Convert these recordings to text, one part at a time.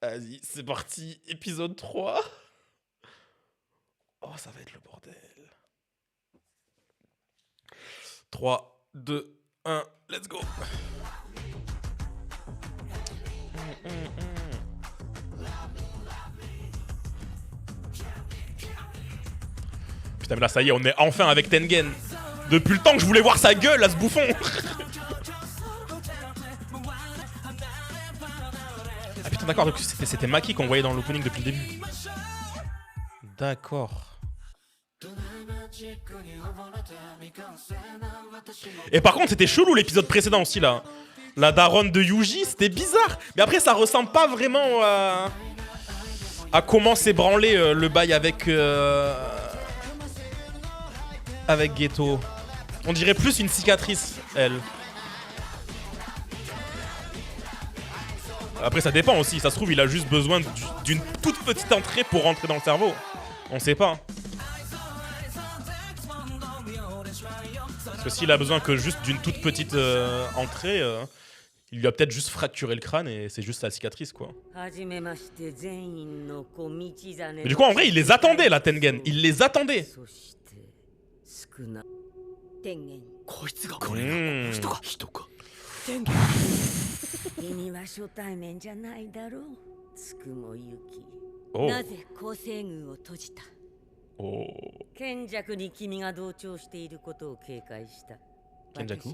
Vas-y, c'est parti. Épisode 3. Oh, ça va être le bordel. 3, 2, 1, let's go. Putain, mais là, ça y est, on est enfin avec Tengen. Depuis le temps que je voulais voir sa gueule, à ce bouffon. Ah putain, d'accord, c'était Maki qu'on voyait dans l'opening depuis le début. D'accord. Et par contre, c'était chelou l'épisode précédent aussi, là. La daronne de Yuji, c'était bizarre. Mais après, ça ressemble pas vraiment à comment s'est branlé le bail avec Geto. On dirait plus une cicatrice, elle. Après, ça dépend aussi. Ça se trouve, il a juste besoin d'une toute petite entrée pour rentrer dans le cerveau. On sait pas. Parce que s'il a besoin que juste d'une toute petite entrée, il lui a peut-être juste fracturé le crâne et c'est juste sa cicatrice, quoi. Mais du coup, en vrai, il les attendait, la Tengen. Il les attendait. Oh. Oh. Kenjaku.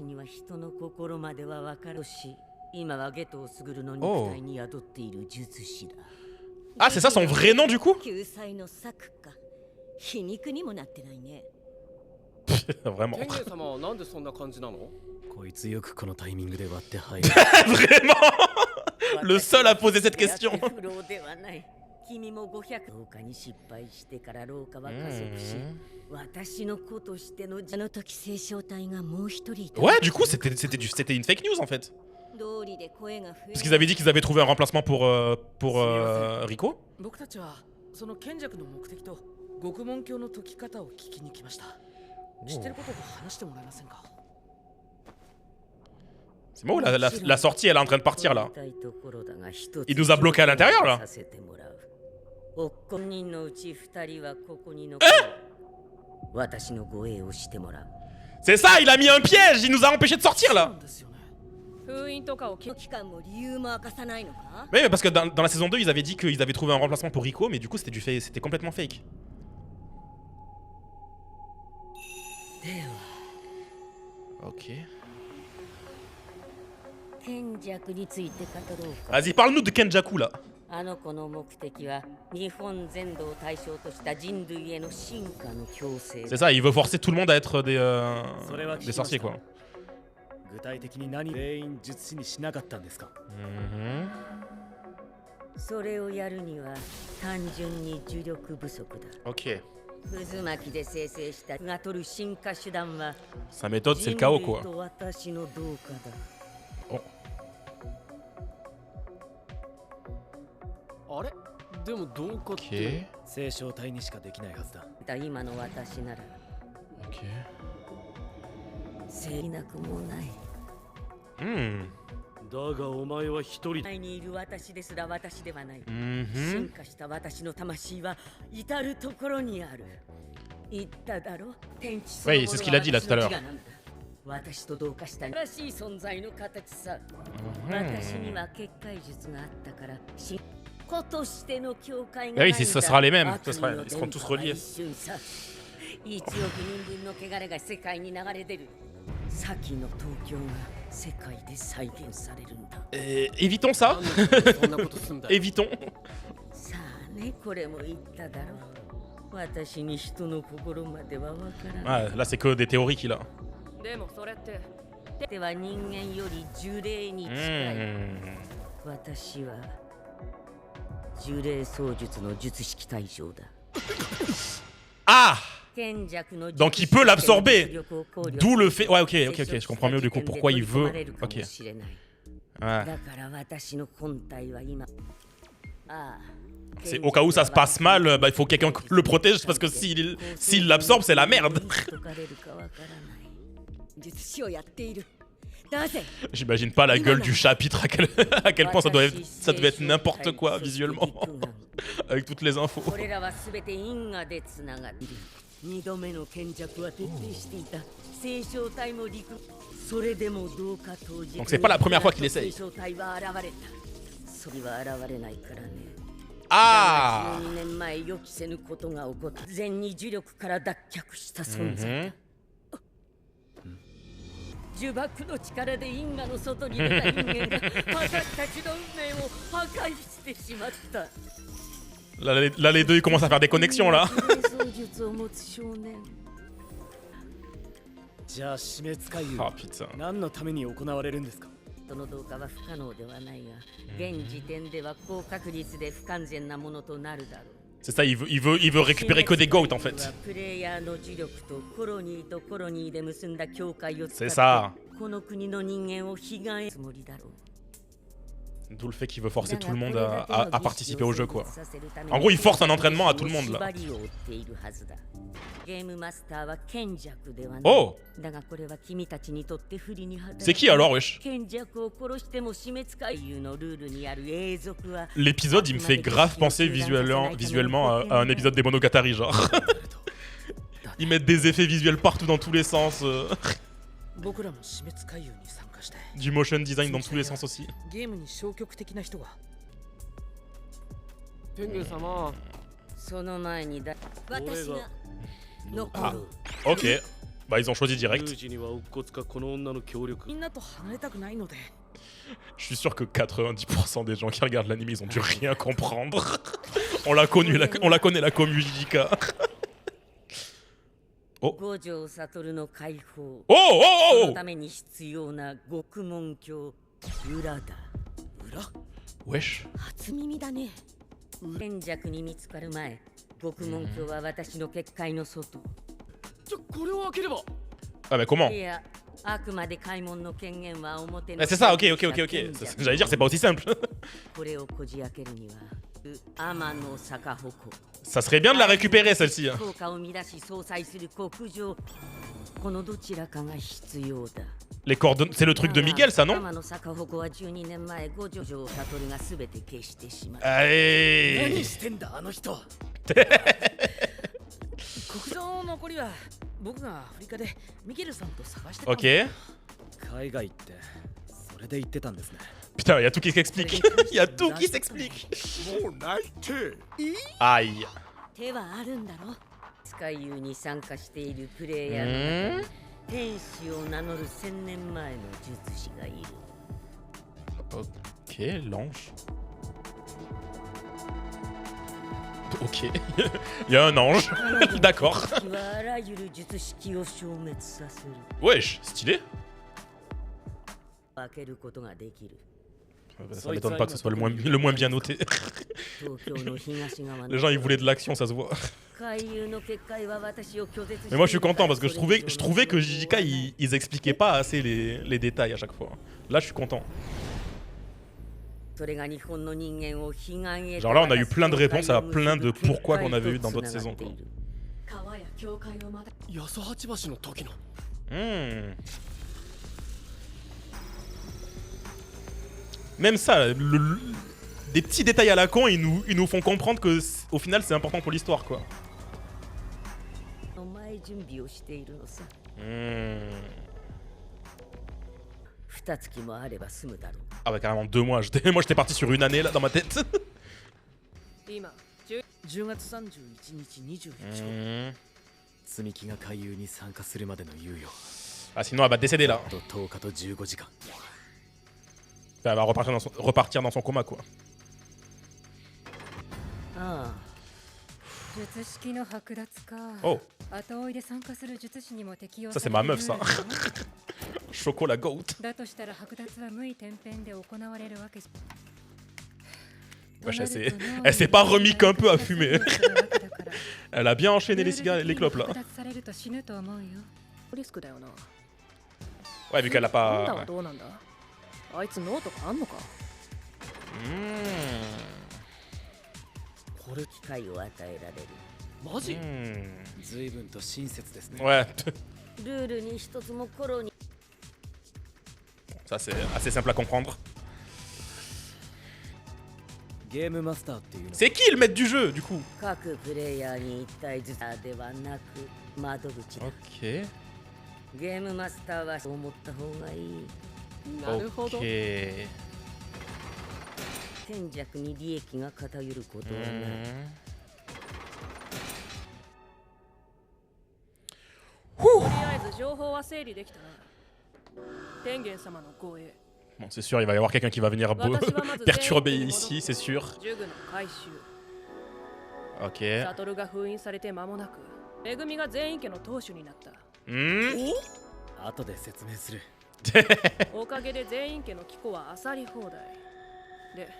Oh. Ah, c'est ça son vrai nom du coup? Vraiment. Vraiment. Le seul à poser cette question. Ouais, du coup, c'était une fake news en fait. Parce qu'ils avaient dit qu'ils avaient trouvé un remplacement pour Rico. C'est moi ou la sortie elle est en train de partir là? Il nous a bloqué à l'intérieur là. C'est ça, il a mis un piège, il nous a empêché de sortir là. Oui, mais parce que dans la saison 2, ils avaient dit qu'ils avaient trouvé un remplacement pour Rico, mais du coup c'était complètement fake. Ok. Vas-y, parle-nous de Kenjaku là. C'est ça, il veut forcer tout le monde à être des sorciers quoi. Ok. Sa méthode c'est le chaos quoi. Oh. Ok. Ok. Oui, c'est ce qu'il a dit là tout à l'heure. Oui, ça sera les mêmes. Ils seront tous reliés. Évitons ça. Évitons. Ah, là, c'est que des théories qu'il a. Ah! Donc il peut l'absorber. D'où le fait. Ouais, ok, je comprends mieux du coup pourquoi il veut. Ok. Ouais. C'est au cas où ça se passe mal, bah, il faut que quelqu'un le protège parce que s'il l'absorbe, c'est la merde. J'imagine pas la gueule du chapitre à quel point ça devait être n'importe quoi visuellement. Avec toutes les infos. Donc c'est pas la première fois qu'il essaye. Ah Là, les deux, ils commencent à faire des connexions, là. Oh, putain. その動画は不可能ではないが、現時点では高確率で不完全なものとなるだろう。 C'est ça, il veut récupérer que des goats en fait. C'est ça. D'où le fait qu'il veut forcer tout le monde à participer au jeu quoi. En gros, il force un entraînement à tout le monde là. Oh! C'est qui alors, wesh? L'épisode, il me fait grave penser visuellement à un épisode des Monogatari, genre. Ils mettent des effets visuels partout dans tous les sens. Du motion design dans tous les sens aussi. Ah, ok. Bah ils ont choisi direct. Je suis sûr que 90% des gens qui regardent l'anime, ils ont dû rien comprendre. On la connaît la commu Jijika. Oh. Oh, oh, oh, oh. Wesh. Ah mais comment? C'est ça, ok. J'allais dire, c'est pas aussi simple. Ça serait bien de la récupérer celle-ci. Hein. Les coordonnées, c'est le truc de Miguel ça non? Allez. Ok. Putain, y'a tout qui s'explique. Y'a tout qui s'explique. Aïe. Ok, l'ange. Ok, il y a un ange, d'accord. Wesh, stylé. Ça m'étonne pas que ce soit le moins bien noté. Les gens ils voulaient de l'action, ça se voit. Mais moi je suis content parce que je trouvais que Jijika ils expliquaient pas assez les détails à chaque fois. Là je suis content. Genre là on a eu plein de réponses à plein de pourquoi qu'on avait eu dans d'autres saisons quoi. Même ça, des petits détails à la con, ils nous font comprendre que au final c'est important pour l'histoire quoi. Ah bah carrément 2 mois, moi j'étais parti sur 1 année là dans ma tête. Ah sinon elle va décéder là. Enfin, elle va repartir dans son coma quoi. Oh. Ça c'est ma meuf ça. Choco la goat. Wesh, elle s'est pas remis qu'un peu à fumer. Elle a bien enchaîné les clopes là. Ouais, vu qu'elle a pas... Ouais. Ça, c'est assez simple à comprendre. C'est qui le maître du jeu, du coup? 各プレイヤーに1体ずつではなく窓口だ。 Ok. ゲームマスターはそう思った方がいい。 Ok. 天弱に利益が偏ることはない。 とりあえず情報は整理できたな。天元様の護衛。 Bon, c'est sûr, il va y avoir quelqu'un qui va venir perturber ici, c'est sûr. ジュグの回収。 Ok. サトルが封印されて間もなく、めぐみが全員家の当主になった。 Hmm. 後で説明する。おかげで全員家の機構は漁り放題。で、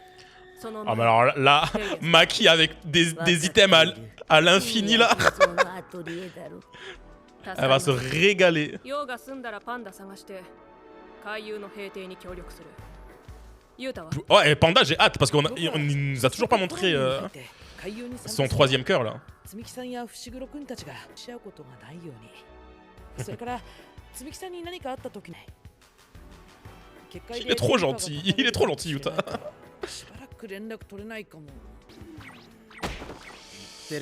その Ah, mais alors là, Maki avec des items à l'infini là. そのアトリエだろ。 Elle va se régaler. 用が済んだらパンダ探して、海遊の平定に協力する。ユータは Oh, et Panda, j'ai hâte parce qu'on nous a toujours pas montré son troisième cœur là. 積木さんや伏黒くんたちがし合うことがないように。それから積木さんに何かあった時ね。Il est trop gentil, il est trop gentil, Yuta. しばらく連絡取れないかも。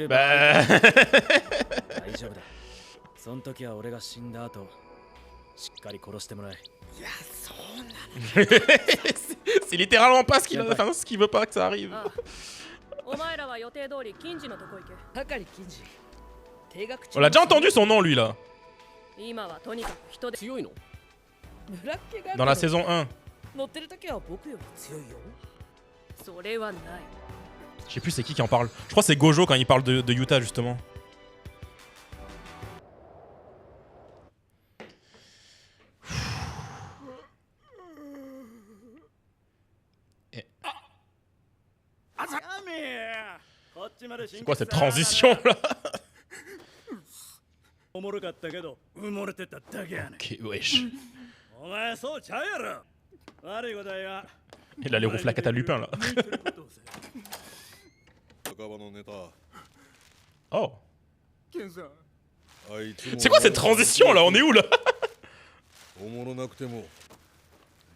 Bah... 大丈夫だ。その時は俺が死んだ後、しっかり殺してもらえ。いや、そうなの。C'est littéralement pas ce qu'il enfin, ce qu'il veut pas que ça arrive. ああお前らは予定通り金次のとこ行け。係金次。定額 On l'a déjà entendu son nom lui là. 今はとにかく人で強いの。村っ気が Dans la saison 1. 乗ってる時は僕より強いよ。それはない。 Je sais plus c'est qui en parle. Je crois que c'est Gojo quand il parle de Yuta justement. C'est quoi cette transition là? おもろかったけど埋もれてただけやねん。 Ok, wesh. お前そうちゃうやろ。悪いことや。 Il a les ronflaquettes à Lupin là. 墓場のネタ Oh. ケンさん。あいつも C'est quoi cette transition là? On est où là? おもろなくても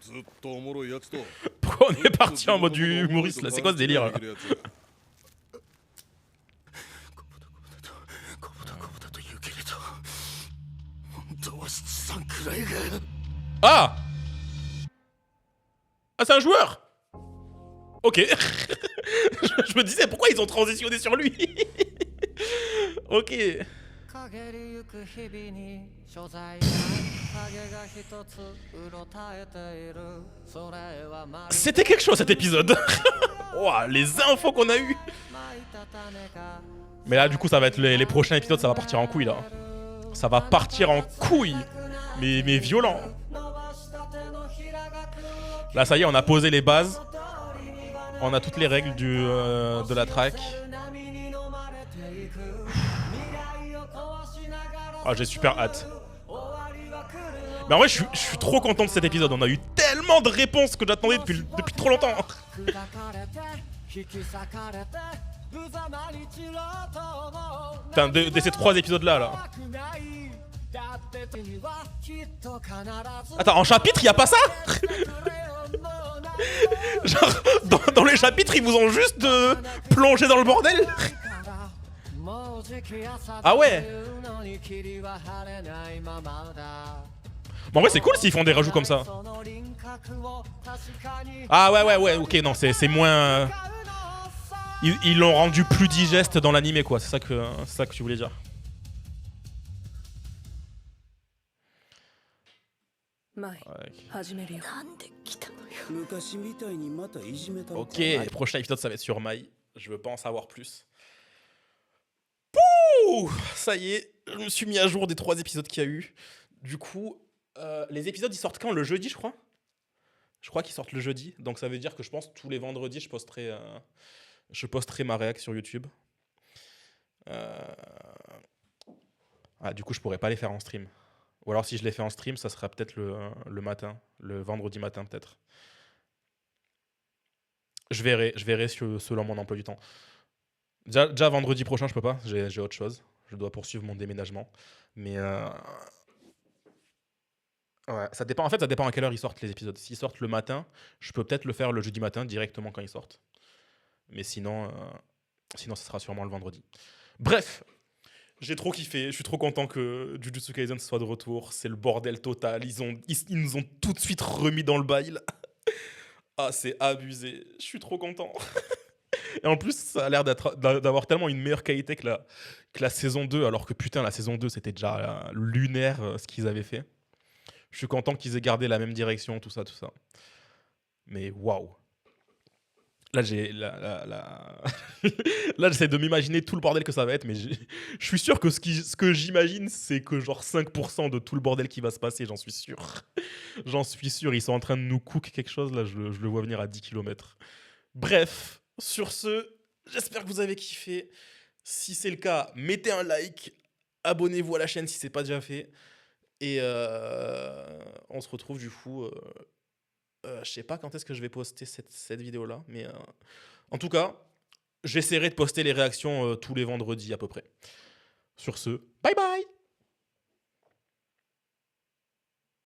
ずっとおもろいやつと Pourquoi on est parti en mode humoriste là? C'est quoi ce délire là? こぼだと言うけれど本当は七三くらいが Ah! Ah, c'est un joueur! Ok. Je me disais pourquoi ils ont transitionné sur lui. Ok. C'était quelque chose cet épisode. Ouah, les infos qu'on a eues. Mais là du coup ça va être les prochains épisodes, ça va partir en couille là. Ça va partir en couille. Mais violent. Là ça y est, on a posé les bases. On a toutes les règles de la track. Ah, j'ai super hâte. Mais en vrai, je suis trop content de cet épisode. On a eu tellement de réponses que j'attendais depuis trop longtemps. Putain, de ces 3 épisodes-là, là. Attends, en chapitre, y a pas ça? Genre, dans les chapitres, ils vous ont juste plongé dans le bordel? Ah ouais. Bon, en vrai, c'est cool s'ils font des rajouts comme ça. Ah ouais, ok, non, c'est moins... Ils l'ont rendu plus digeste dans l'animé, quoi. C'est ça que tu voulais dire. Ok, prochain épisode, ça va être sur Mai. Je veux pas en savoir plus. Pouh, ça y est, je me suis mis à jour des 3 épisodes qu'il y a eu. Du coup, les épisodes, ils sortent quand? Le jeudi, je crois. Je crois qu'ils sortent le jeudi. Donc ça veut dire que je pense tous les vendredis, je posterai ma réac sur YouTube. Ah, du coup, je pourrais pas les faire en stream. Ou alors, si je les fais en stream, ça sera peut-être le matin. Le vendredi matin, peut-être. Je verrai selon mon emploi du temps. Déjà vendredi prochain, je peux pas. J'ai autre chose. Je dois poursuivre mon déménagement. Mais Ouais, ça dépend. En fait, ça dépend à quelle heure ils sortent les épisodes. S'ils sortent le matin, je peux peut-être le faire le jeudi matin directement quand ils sortent. Mais sinon, ça sera sûrement le vendredi. Bref, j'ai trop kiffé. Je suis trop content que Jujutsu Kaisen soit de retour. C'est le bordel total. Ils nous ont tout de suite remis dans le bail. Là. Ah, c'est abusé. Je suis trop content. Et en plus, ça a l'air d'avoir tellement une meilleure qualité que la saison 2. Alors que putain, la saison 2, c'était déjà lunaire ce qu'ils avaient fait. Je suis content qu'ils aient gardé la même direction, tout ça, tout ça. Mais waouh. Là, là, j'essaie de m'imaginer tout le bordel que ça va être, mais je suis sûr que ce que j'imagine, c'est que genre 5% de tout le bordel qui va se passer, j'en suis sûr. J'en suis sûr, ils sont en train de nous cook quelque chose, là, je le vois venir à 10 km. Bref, sur ce, j'espère que vous avez kiffé. Si c'est le cas, mettez un like, abonnez-vous à la chaîne si c'est pas déjà fait. Et on se retrouve du coup... je sais pas quand est-ce que je vais poster cette vidéo-là, mais en tout cas, j'essaierai de poster les réactions tous les vendredis à peu près. Sur ce, bye bye!